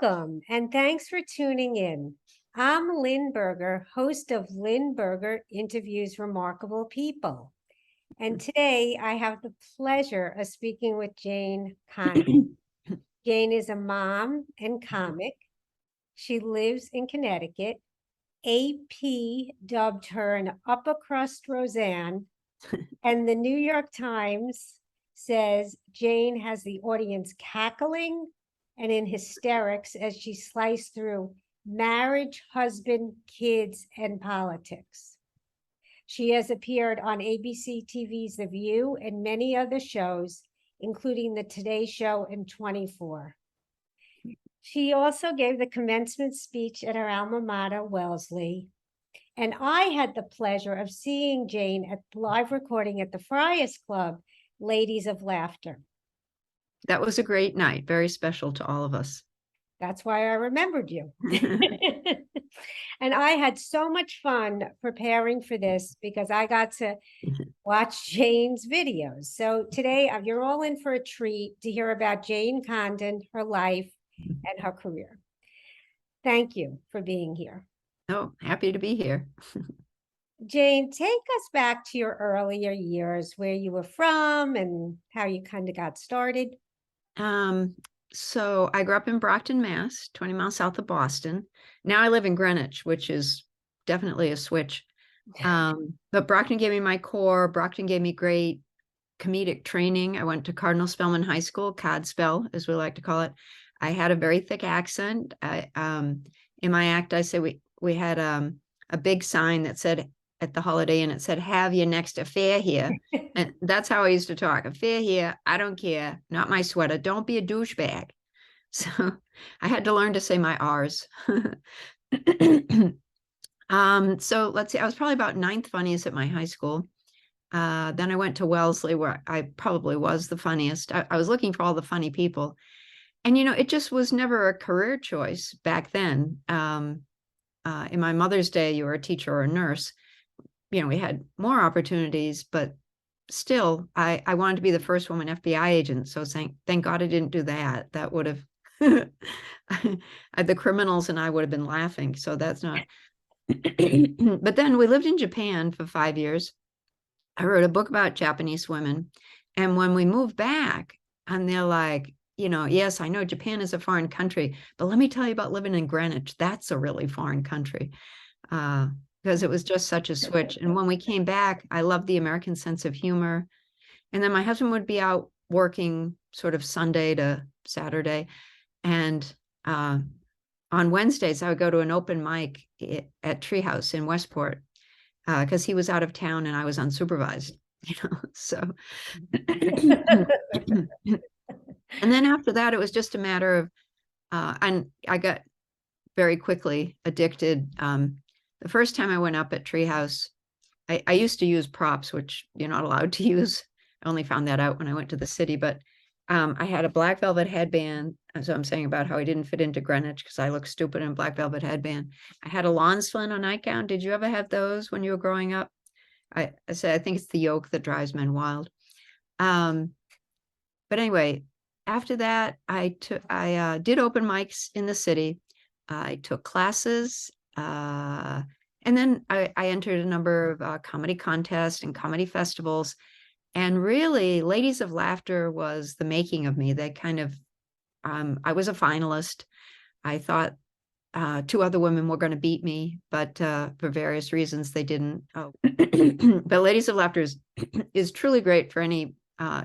Welcome, and thanks for tuning in. I'm Lynn Berger, host of Lynn Berger Interviews Remarkable People. And today I have the pleasure of speaking with Jane Condon. Jane is a mom and comic. She lives in Connecticut. AP dubbed her an upper-crust Roseanne, and the New York Times says Jane has the audience cackling and in hysterics as she sliced through marriage, husband, kids, and politics. She has appeared on ABC TV's The View and many other shows, including The Today Show and 24. She also gave the commencement speech at her alma mater, Wellesley. And I had the pleasure of seeing Jane at live recording at the Friars Club, Ladies of Laughter. That was a great night, very special to all of us. That's why I remembered you. And I had so much fun preparing for this because I got to watch Jane's videos. So today you're all in for a treat to hear about Jane Condon, her life, and her career. Thank you for being here. Oh, happy to be here. Jane, take us back to your earlier years, where you were from and how you kind of got started. So I grew up in Brockton, Mass, 20 miles south of Boston. Now I live in Greenwich, which is definitely a switch. But Brockton gave me my core. Brockton gave me great comedic training. I went to Cardinal Spellman High School, Codspell, as we like to call it. I had a very thick accent. In my act, I say we had a big sign that said at the Holiday Inn, it said, "Have your next affair here." And that's how I used to talk. Affair here, I don't care, not my sweater, don't be a douchebag. So I had to learn to say my R's. So let's see, I was probably about ninth funniest at my high school. Then I went to Wellesley, where I probably was the funniest. I was looking for all the funny people. And, it just was never a career choice back then. In my mother's day, you were a teacher or a nurse. We had more opportunities, but still, I wanted to be the first woman FBI agent. So thank God I didn't do that. That would have, the criminals and I would have been laughing. So that's not. But then we lived in Japan for 5 years. I wrote a book about Japanese women. And when we moved back, and they're like, yes, I know Japan is a foreign country, but let me tell you about living in Greenwich. That's a really foreign country. Because it was just such a switch. And when we came back, I loved the American sense of humor. And then my husband would be out working sort of Sunday to Saturday. And on Wednesdays, I would go to an open mic at Treehouse in Westport because he was out of town and I was unsupervised, so. And then after that, it was just a matter of, and I got very quickly addicted. The first time I went up at Treehouse, I used to use props, which you're not allowed to use. I only found that out when I went to the city, but I had a black velvet headband. So I'm saying about how I didn't fit into Greenwich because I look stupid in a black velvet headband. I had a lawn flannel nightgown. Did you ever have those when you were growing up? I said, I think it's the yoke that drives men wild. But anyway, after that, I did open mics in the city. I took classes. And then I entered a number of comedy contests and comedy festivals. And really, Ladies of Laughter was the making of me. They kind of, I was a finalist. I thought 2 other women were going to beat me, but for various reasons, they didn't. Oh. But Ladies of Laughter is truly great for any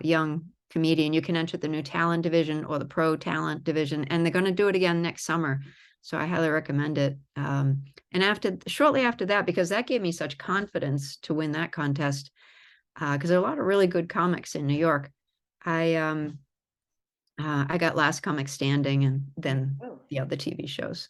young comedian. You can enter the new talent division or the pro talent division, and they're going to do it again next summer. So I highly recommend it. And shortly after that, because that gave me such confidence to win that contest, because there are a lot of really good comics in New York. I got Last Comic Standing, and then the other TV shows.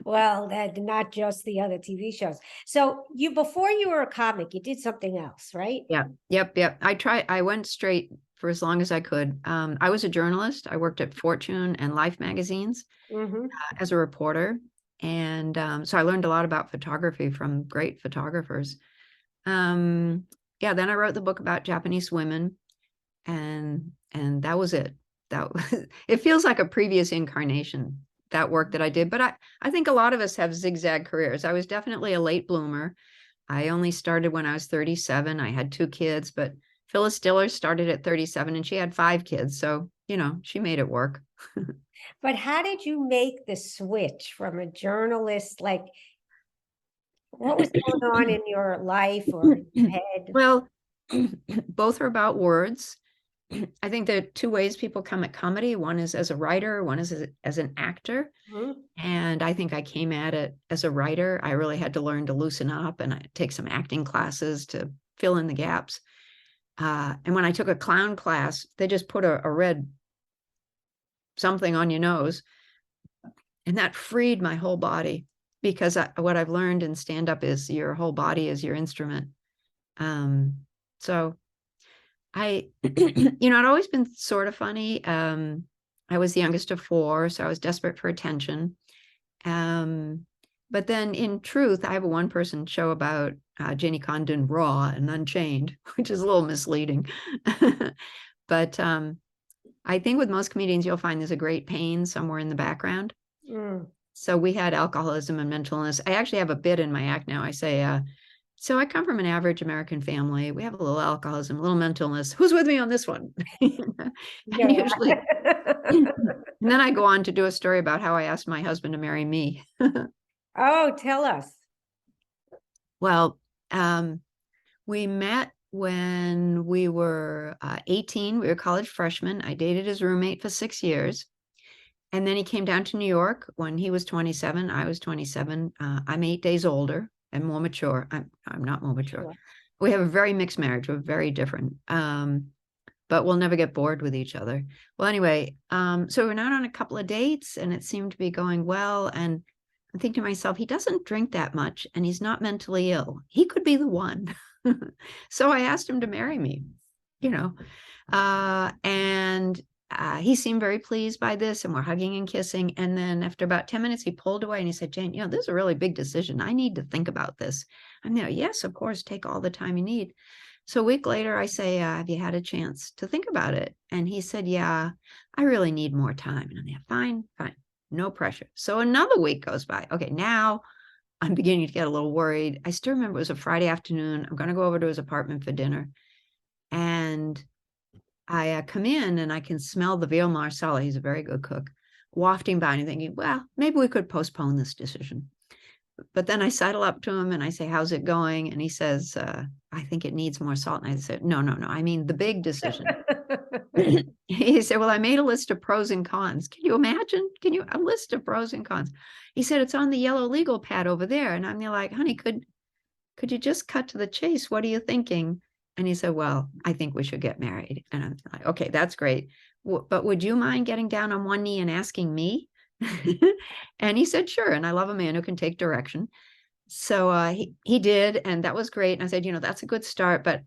Well, not just the other TV shows. So before you were a comic, you did something else, right? Yeah. Yep. I went straight for as long as I could. I was a journalist. I worked at Fortune and Life magazines as a reporter. And so I learned a lot about photography from great photographers. Then I wrote the book about Japanese women, and that was it. It feels like a previous incarnation that work that I did. But I think a lot of us have zigzag careers. I was definitely a late bloomer. I only started when I was 37. I had 2 kids, but Phyllis Diller started at 37 and she had 5 kids. So, you know, she made it work. But how did you make the switch from a journalist? Like, what was going on in your life or in your head? Well, both are about words. I think there are 2 ways people come at comedy. One is as a writer, one is as an actor. Mhm. And I think I came at it as a writer. I really had to learn to loosen up and I take some acting classes to fill in the gaps. And when I took a clown class, they just put a red something on your nose. And that freed my whole body because what I've learned in stand-up is your whole body is your instrument. So I, you know, I'd always been sort of funny. I was the youngest of 4, so I was desperate for attention. But then in truth, I have a 1-person show about Jenny Condon raw and unchained, which is a little misleading. But I think with most comedians, you'll find there's a great pain somewhere in the background. Mm. So we had alcoholism and mental illness. I actually have a bit in my act now. I say, so I come from an average American family. We have a little alcoholism, a little mental illness. Who's with me on this one? And Yeah. usually, and then I go on to do a story about how I asked my husband to marry me. Oh, tell us. Well, we met when we were 18. We were college freshmen. I dated his roommate for 6 years. And then he came down to New York when he was 27. I was 27. I'm 8 days older and more mature. I'm not more mature. Sure. We have a very mixed marriage. We're very different. But we'll never get bored with each other. Well, anyway, so we were out on a couple of dates and it seemed to be going well. And I think to myself, he doesn't drink that much and he's not mentally ill. He could be the one. So I asked him to marry me, you know, and he seemed very pleased by this and we're hugging and kissing. And then after about 10 minutes, he pulled away and he said, Jane, you know, this is a really big decision. I need to think about this. I'm there. Yes, of course, take all the time you need. So a week later, I say, have you had a chance to think about it? And he said, yeah, I really need more time. And I'm there, fine, fine, no pressure. So another week goes by. Okay, now I'm beginning to get a little worried. I still remember it was a Friday afternoon. I'm going to go over to his apartment for dinner. And I come in and I can smell the veal marsala. He's a very good cook, wafting by and thinking, well, maybe we could postpone this decision. But then I sidle up to him and I say, how's it going? And he says, I think it needs more salt. And I said, no, I mean the big decision. He said, well, I made a list of pros and cons. Can you imagine? A list of pros and cons? He said, it's on the yellow legal pad over there. And I'm there like, honey, could you just cut to the chase? What are you thinking? And he said, well, I think we should get married. And I'm like, okay, that's great. But would you mind getting down on one knee and asking me? And he said, sure. And I love a man who can take direction. So he did. And that was great. And I said, you know, that's a good start. But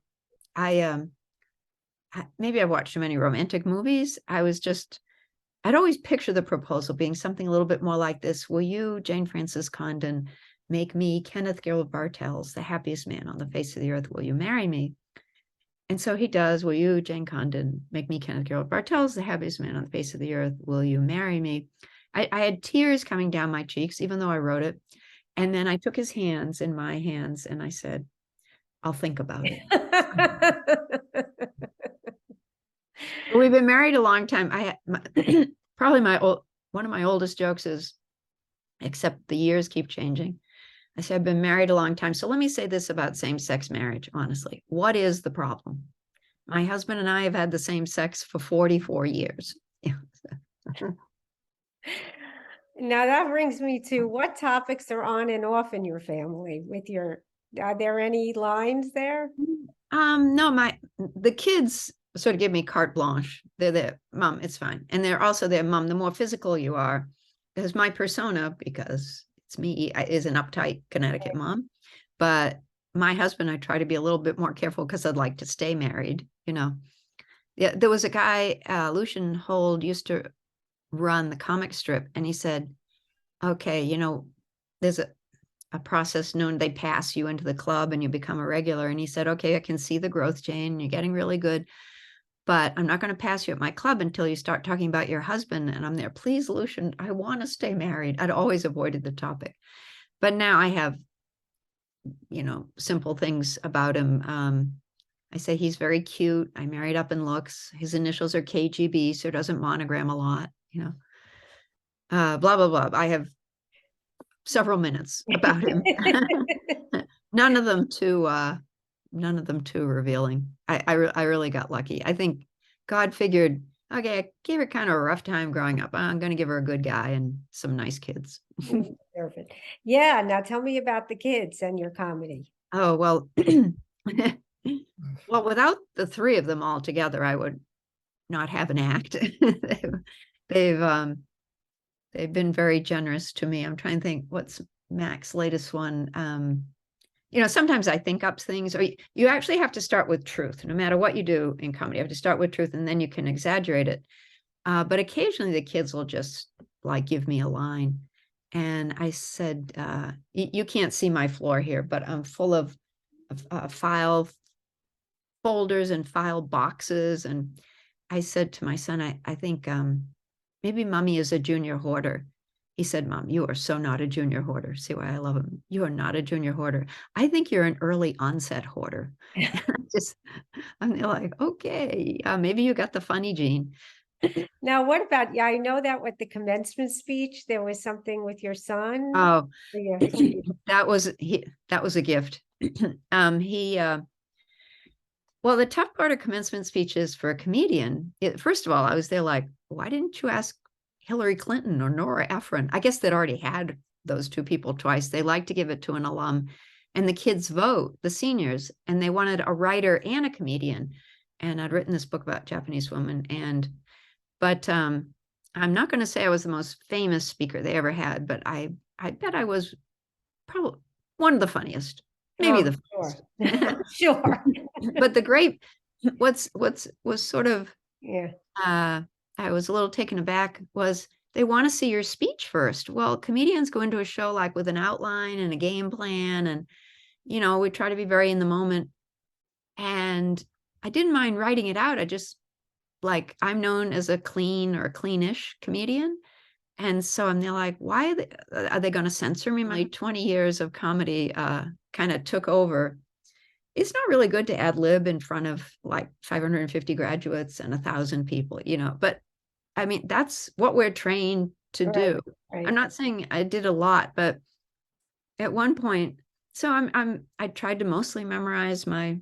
maybe I've watched too many romantic movies. I'd always picture the proposal being something a little bit more like this. Will you, Jane Frances Condon, make me, Kenneth Gilbert Bartels, the happiest man on the face of the earth? Will you marry me? And so he does. Will you, Jane Condon, make me, Kenneth Gilbert Bartels, the happiest man on the face of the earth? Will you marry me? I had tears coming down my cheeks, even though I wrote it. And then I took his hands in my hands and I said, I'll think about it. We've been married a long time. Probably one of my oldest jokes is, except the years keep changing. I said, I've been married a long time. So let me say this about same-sex marriage, honestly. What is the problem? My husband and I have had the same sex for 44 years. Now that brings me to what topics are on and off in your family are there any lines there? No, the kids sort of give me carte blanche. They're there, Mom, it's fine. And they're also there, Mom, the more physical you are, there's my persona, because it's me, is an uptight Connecticut mom. But my husband, I try to be a little bit more careful because I'd like to stay married, you know. Yeah, there was a guy, Lucian Hold used to run the comic strip, and he said, okay, you know, there's a process known, they pass you into the club and you become a regular. And he said, okay, I can see the growth, Jane, you're getting really good. but I'm not going to pass you at my club until you start talking about your husband. And I'm there, please, Lucian, I want to stay married. I'd always avoided the topic. But now I have, simple things about him. I say he's very cute. I married up in looks. His initials are KGB, so doesn't monogram a lot, blah, blah, blah. I have several minutes about him. None of them too revealing. I really got lucky. I think God figured, okay, I gave her kind of a rough time growing up. I'm going to give her a good guy and some nice kids. Perfect. Yeah. Now tell me about the kids and your comedy. Oh, well, well, without the three of them all together, I would not have an act. They've been very generous to me. I'm trying to think what's Mac's latest one. Sometimes I think up things, or you actually have to start with truth. No matter what you do in comedy, you have to start with truth, and then you can exaggerate it. But occasionally the kids will just give me a line. And I said, you can't see my floor here, but I'm full of file folders and file boxes. And I said to my son, I think maybe mommy is a junior hoarder. He said, Mom, you are so not a junior hoarder. See why I love him. You are not a junior hoarder. I think you're an early onset hoarder. I'm like, okay, maybe you got the funny gene. Now, what about, I know that with the commencement speech, there was something with your son. Oh, Yeah. that was a gift. Well, the tough part of commencement speeches for a comedian, first of all, I was there like, why didn't you ask Hillary Clinton or Nora Ephron? I guess they'd already had those two people twice. They like to give it to an alum, and the kids vote, the seniors, and they wanted a writer and a comedian. And I'd written this book about Japanese women, but I'm not going to say I was the most famous speaker they ever had, but I bet I was probably one of the funniest, maybe the sure. Sure. But the great, was sort of, yeah, I was a little taken aback, was they want to see your speech first. Well, comedians go into a show like with an outline and a game plan, and we try to be very in the moment. And I didn't mind writing it out. I just I'm known as a clean or cleanish comedian. And so I'm there like, why are they going to censor me? My 20 years of comedy kind of took over. It's not really good to ad lib in front of 550 graduates and 1,000 people, but I mean, that's what we're trained to do. Right. I'm not saying I did a lot, but at one point, so I tried to mostly memorize my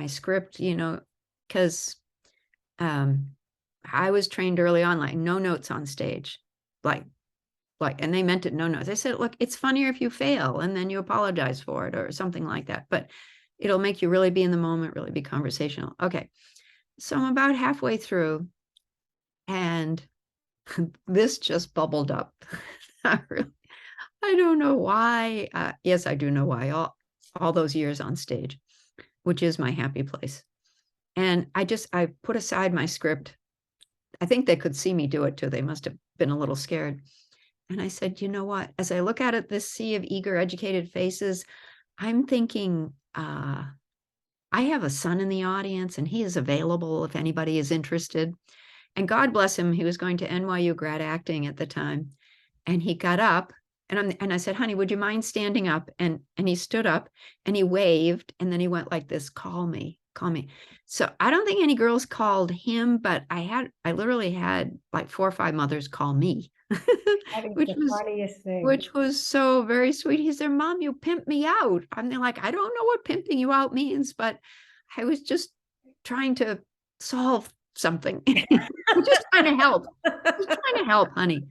script, because I was trained early on, no notes on stage, and they meant it, no notes. I said, look, it's funnier if you fail and then you apologize for it or something like that, but it'll make you really be in the moment, really be conversational. Okay. So I'm about halfway through, and this just bubbled up. I don't know why. Yes, I do know why. All those years on stage, which is my happy place. And I put aside my script. I think they could see me do it too. They must have been a little scared. And I said, you know what? As I look out at this sea of eager, educated faces, I'm thinking, I have a son in the audience, and he is available if anybody is interested. And God bless him, he was going to NYU grad acting at the time. And he got up, and I said, honey, would you mind standing up? And he stood up and he waved, and then he went like this, call me. So I don't think any girls called him, but I literally had 4 or 5 mothers call me. Which was so very sweet. He said, Mom, you pimped me out. I'm like, I don't know what pimping you out means, but I was just trying to solve something. Just trying to help, honey.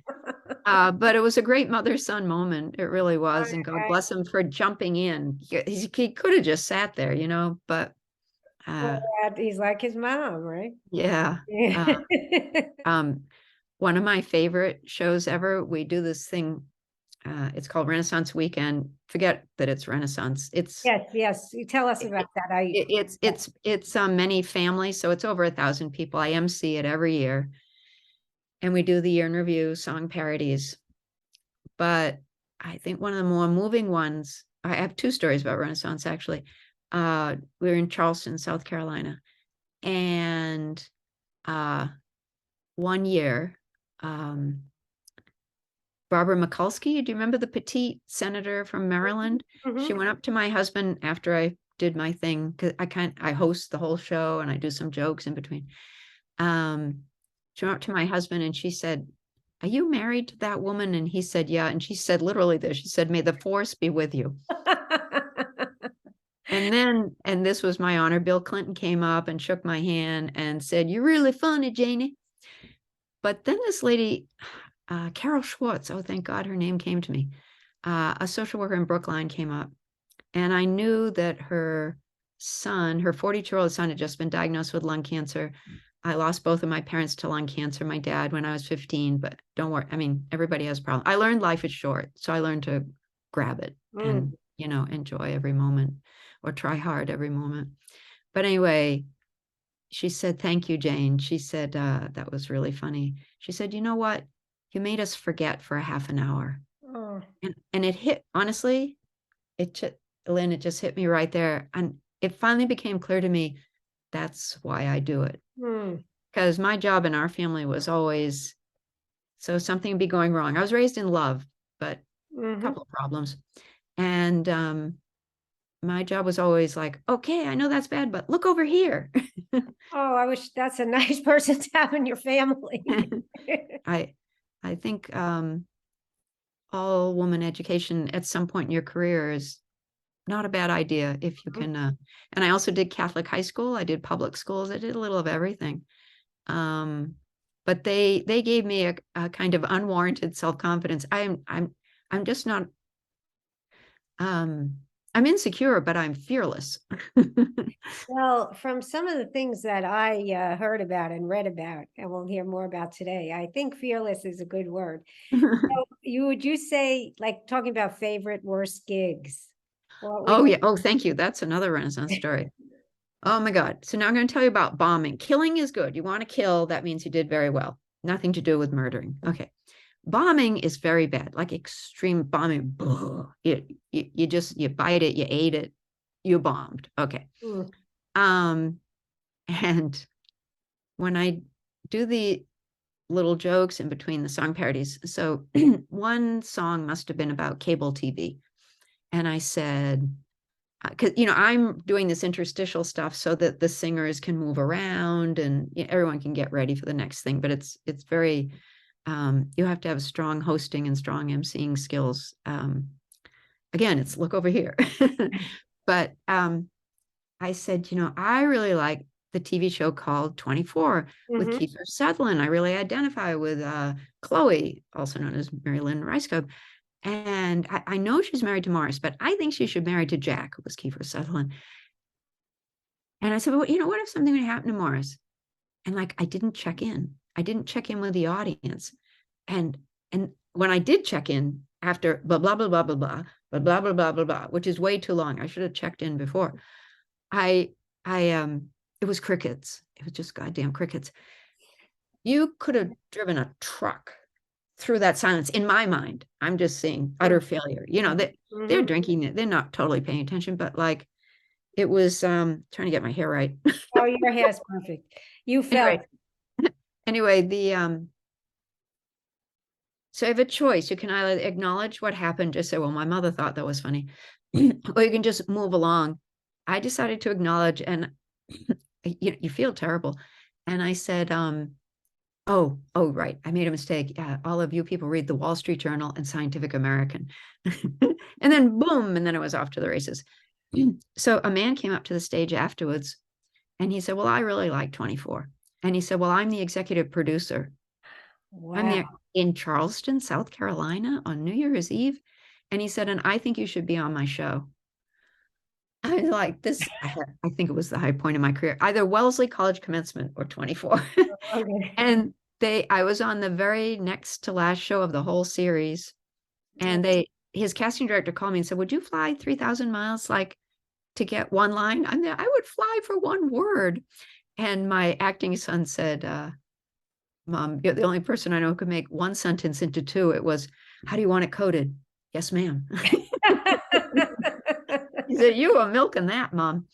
But it was a great mother-son moment. It really was. And God bless him for jumping in. He could have just sat there, but he's like his mom, right? Yeah. One of my favorite shows ever, we do this thing, it's called Renaissance Weekend. Forget that it's Renaissance. It's yes. You tell us about that. It's many families, so it's over 1,000 people. I MC it every year, and we do the year in review, song parodies. But I think one of the more moving ones, I have 2 stories about Renaissance actually. We were in Charleston, South Carolina, And one year, Barbara Mikulski, do you remember the petite senator from Maryland? She went up to my husband after I did my thing, because I host the whole show and I do some jokes in between. She went up to my husband and she said, "Are you married to that woman?" And he said, "Yeah." And she said literally this, she said, "May the force be with you." And this was my honor, Bill Clinton came up and shook my hand and said, "You're really funny, Janie." But then this lady, Carol Schwartz, oh, thank God her name came to me, a social worker in Brookline, came up. And I knew that her son, her 42-year-old son, had just been diagnosed with lung cancer. I lost both of my parents to lung cancer, my dad when I was 15, but don't worry. I mean, everybody has problems. I learned life is short. So I learned to grab it and, enjoy every moment, or try hard every moment. But anyway, she said, "Thank you, Jane." She said, "That was really funny." She said, "You know what? You made us forget for a half an hour." And it hit, honestly, Lynn, it just hit me right there. And it finally became clear to me, that's why I do it. Because my job in our family was always, so something would be going wrong. I was raised in love, but a couple of problems. And my job was always like, "Okay, I know that's bad, but look over here." Oh, I wish that's a nice person to have in your family. I think all woman education at some point in your career is not a bad idea if you can. And I also did Catholic high school. I did public schools. I did a little of everything. But they gave me a kind of unwarranted self-confidence. I'm just not. I'm insecure, but I'm fearless. Well, from some of the things that I heard about and read about, and we'll hear more about today, I think fearless is a good word. So would you say, like, talking about favorite worst gigs? Oh, yeah. Oh, thank you. That's another Renaissance story. Oh my God. So now I'm going to tell you about bombing. Killing is good. You want to kill, that means you did very well. Nothing to do with murdering. Okay. Bombing is very bad, like extreme bombing. You just, you bite it, you ate it, you bombed. Okay. And when I do the little jokes in between the song parodies, so one song must have been about cable TV. And I said, because I'm doing this interstitial stuff so that the singers can move around and everyone can get ready for the next thing. But it's very, you have to have strong hosting and strong emceeing skills. Again, it's look over here. But I said, I really like the TV show called 24 with Kiefer Sutherland. I really identify with Chloe, also known as Mary Lynn Ricegub. And I know she's married to Morris, but I think she should marry to Jack, who was Kiefer Sutherland. And I said, well, what if something would happen to Morris? And I didn't check in. I didn't check in with the audience. And when I did check in after blah, blah, blah, blah, blah, blah, blah, blah, blah, blah, blah, blah, which is way too long. I should have checked in before. It was crickets. It was just goddamn crickets. You could have driven a truck through that silence. In my mind, I'm just seeing utter failure. They're drinking, they're not totally paying attention, but it was trying to get my hair right. Oh, your hair's perfect. You felt. Anyway, so I have a choice. You can either acknowledge what happened, just say, well, my mother thought that was funny, or you can just move along. I decided to acknowledge, and you feel terrible. And I said, oh, right. I made a mistake. Yeah, all of you people read the Wall Street Journal and Scientific American. And then boom, and then it was off to the races. So a man came up to the stage afterwards and he said, well, I really like 24. And he said, well, I'm the executive producer. Wow. I'm there in Charleston, South Carolina on New Year's Eve. And he said, and I think you should be on my show. I was like, this, I think it was the high point of my career, either Wellesley College commencement or 24. Okay. And I was on the very next to last show of the whole series. And his casting director called me and said, would you fly 3,000 miles to get one line? I would fly for one word. And my acting son said, Mom, you're the only person I know who could make one sentence into two. It was, how do you want it coded? Yes, ma'am. He said, you are milking that, Mom.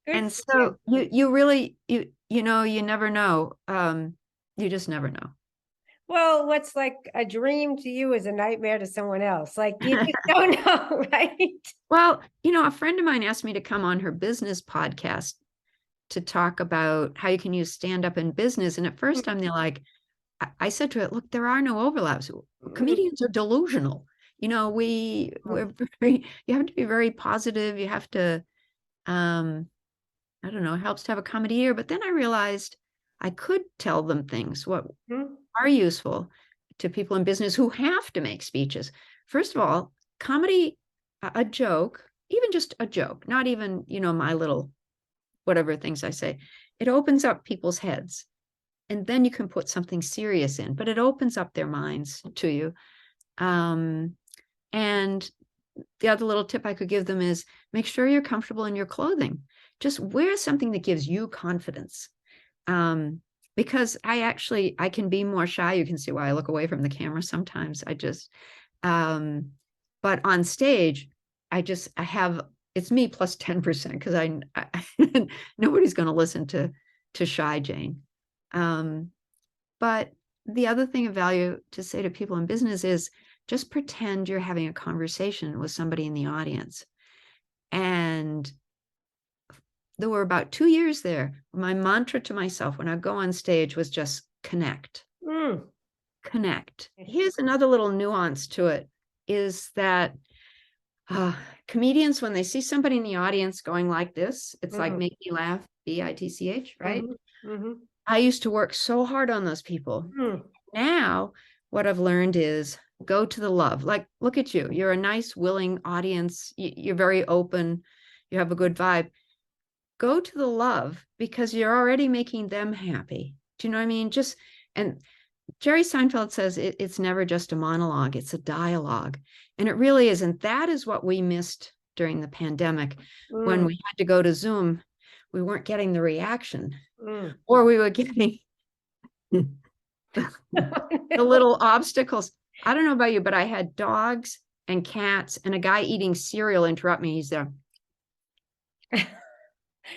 Good And for so you really, you know, you never know. You just never know. Well, what's like a dream to you is a nightmare to someone else. Like you just don't know, right? Well, you know, a friend of mine asked me to come on her business podcast to talk about how you can use stand up in business. And at first I'm like, I said to it, look, there are no overlaps. Comedians are delusional. You know, we're very, you have to be very positive. You have to, I don't know, it helps to have a comedy ear. But then I realized I could tell them things what are useful to people in business who have to make speeches. First of all, comedy, a joke, even just a joke, not even, you know, my little whatever things I say, it opens up people's heads. And then you can put something serious in, but it opens up their minds to you. And the other little tip I could give them is make sure you're comfortable in your clothing. Just wear something that gives you confidence. Because I can be more shy. You can see why I look away from the camera sometimes. But on stage, I have, it's me plus 10% because I nobody's going to listen to shy Jane. But the other thing of value to say to people in business is just pretend you're having a conversation with somebody in the audience. And there were about 2 years there. My mantra to myself when I go on stage was just connect. Connect. Here's another little nuance to it is that comedians, when they see somebody in the audience going like this, it's like make me laugh, BITCH, right? I used to work so hard on those people. Now, what I've learned is go to the love. Like, look at you. You're a nice, willing audience. You're very open. You have a good vibe. Go to the love because you're already making them happy. Do you know what I mean? And Jerry Seinfeld says it's never just a monologue, it's a dialogue. And it really isn't. That is what we missed during the pandemic. When we had to go to Zoom, we weren't getting the reaction, or we were getting the little obstacles. I don't know about you, but I had dogs and cats and a guy eating cereal interrupt me. He's there.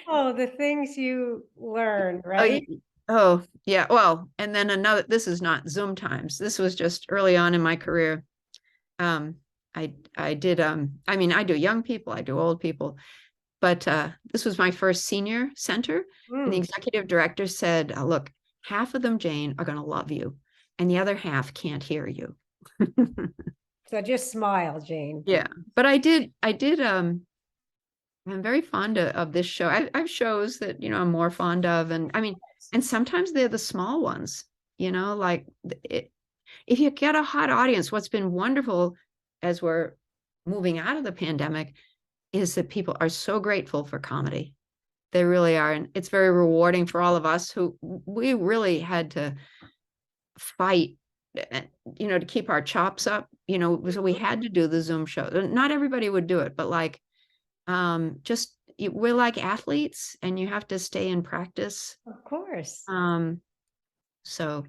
Oh, the things you learn, right? Oh, yeah. Well, and then this is not Zoom times. This was just early on in my career. I did, I mean, I do young people, I do old people, but this was my first senior center. And the executive director said, look, half of them, Jane, are going to love you. And the other half can't hear you. So just smile, Jane. Yeah. But I'm very fond of this show. I have shows that, you know, I'm more fond of. And I mean, and sometimes they're the small ones, you know, like if you get a hot audience, what's been wonderful as we're moving out of the pandemic is that people are so grateful for comedy. They really are. And it's very rewarding for all of us who we really had to fight, you know, to keep our chops up, you know, so we had to do the Zoom show. Not everybody would do it, but like, we're like athletes and you have to stay in practice. Of course. So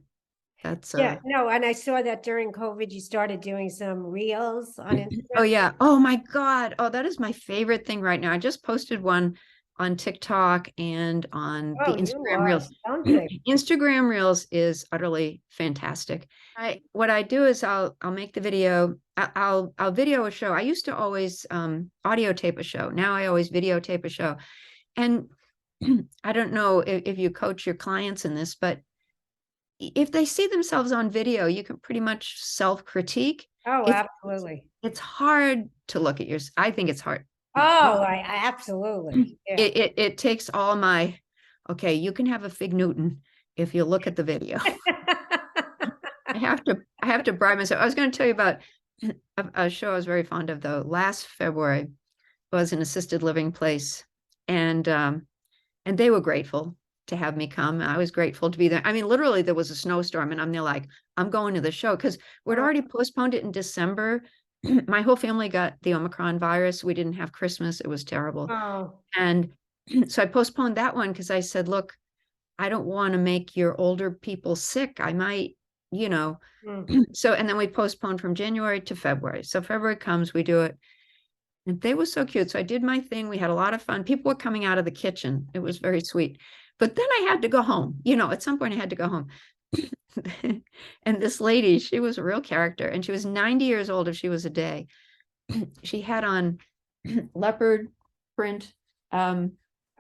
that's yeah, no, and I saw that during COVID you started doing some reels on Instagram. Oh yeah. Oh my God. Oh, that is my favorite thing right now. I just posted one on TikTok and on the Instagram Reels. Instagram Reels is utterly fantastic. What I do is I'll make the video. I'll video a show. I used to always audio tape a show. Now I always videotape a show. And I don't know if you coach your clients in this, but if they see themselves on video, you can pretty much self-critique. Oh, absolutely. It's hard to look at yours. I think it's hard. Oh, I absolutely. Yeah. It takes all my, okay, you can have a Fig Newton if you look at the video. I have to bribe myself. I was going to tell you about a show I was very fond of though. Last February was an assisted living place, and they were grateful to have me come. I was grateful to be there. I mean, literally there was a snowstorm and I'm there like, I'm going to the show because we'd already postponed it in December. My whole family got the Omicron virus. We didn't have Christmas. It was terrible. And so I postponed that one because I said, look, I don't want to make your older people sick. I might, you know. So, and then we postponed from January to February. So February comes, we do it. And they were so cute. So I did my thing. We had a lot of fun. People were coming out of the kitchen. It was very sweet. But then I had to go home. At some point I had to go home. And this lady, she was a real character. And she was 90 years old if she was a day. She had on leopard print. Oh,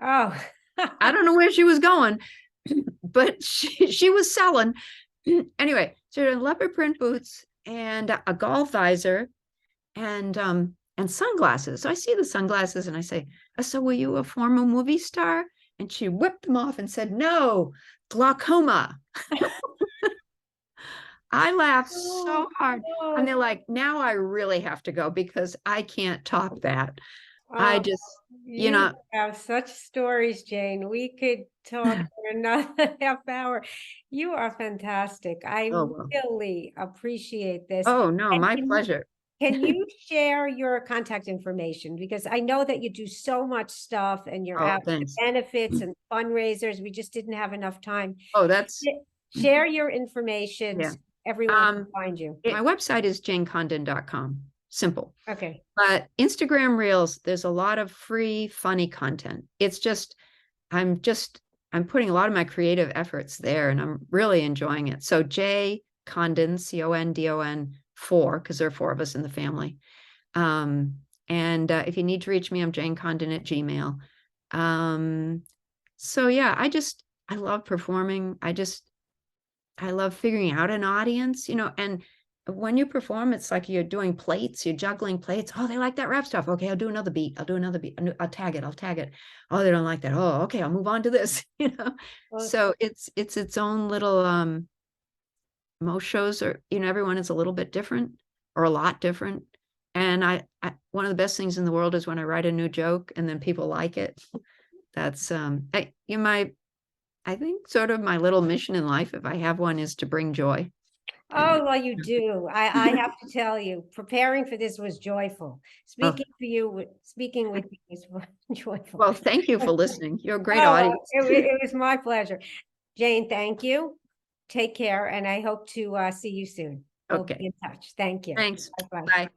I don't know where she was going, but she was selling. Anyway, so she had leopard print boots and a golf visor and sunglasses. So I see the sunglasses and I say, so were you a former movie star? And she whipped them off and said, no, glaucoma. I laughed so hard. And they're like, now I really have to go because I can't top that. I just, you have such stories, Jane. We could talk for another half hour. You are fantastic. I really appreciate this. Oh, no, And my pleasure. Can you share your contact information? Because I know that you do so much stuff and you're out with benefits and fundraisers. We just didn't have enough time. Oh, that's share your information. So everyone can find you. My website is janecondon.com. Simple. Okay. But Instagram Reels, there's a lot of free, funny content. It's just, I'm putting a lot of my creative efforts there and I'm really enjoying it. So J Condon, CONDON 4, because there are 4 of us in the family. And if you need to reach me, I'm janecondon@gmail. So yeah, I love performing. I love figuring out an audience, and when you perform, it's like you're doing plates, you're juggling plates. Oh, they like that rap stuff. Okay, I'll do another beat. I'll I'll tag it. Oh, they don't like that. Oh, okay, I'll move on to this, So it's its own little, most shows are, everyone is a little bit different or a lot different. And I one of the best things in the world is when I write a new joke and then people like it. That's, I think sort of my little mission in life, if I have one, is to bring joy. Oh, well, you do. I have to tell you, preparing for this was joyful. Speaking with you was joyful. Well, thank you for listening. You're a great audience. It was my pleasure. Jane, thank you. Take care, and I hope to see you soon. We'll be in touch. Thank you. Thanks. Bye-bye. Bye.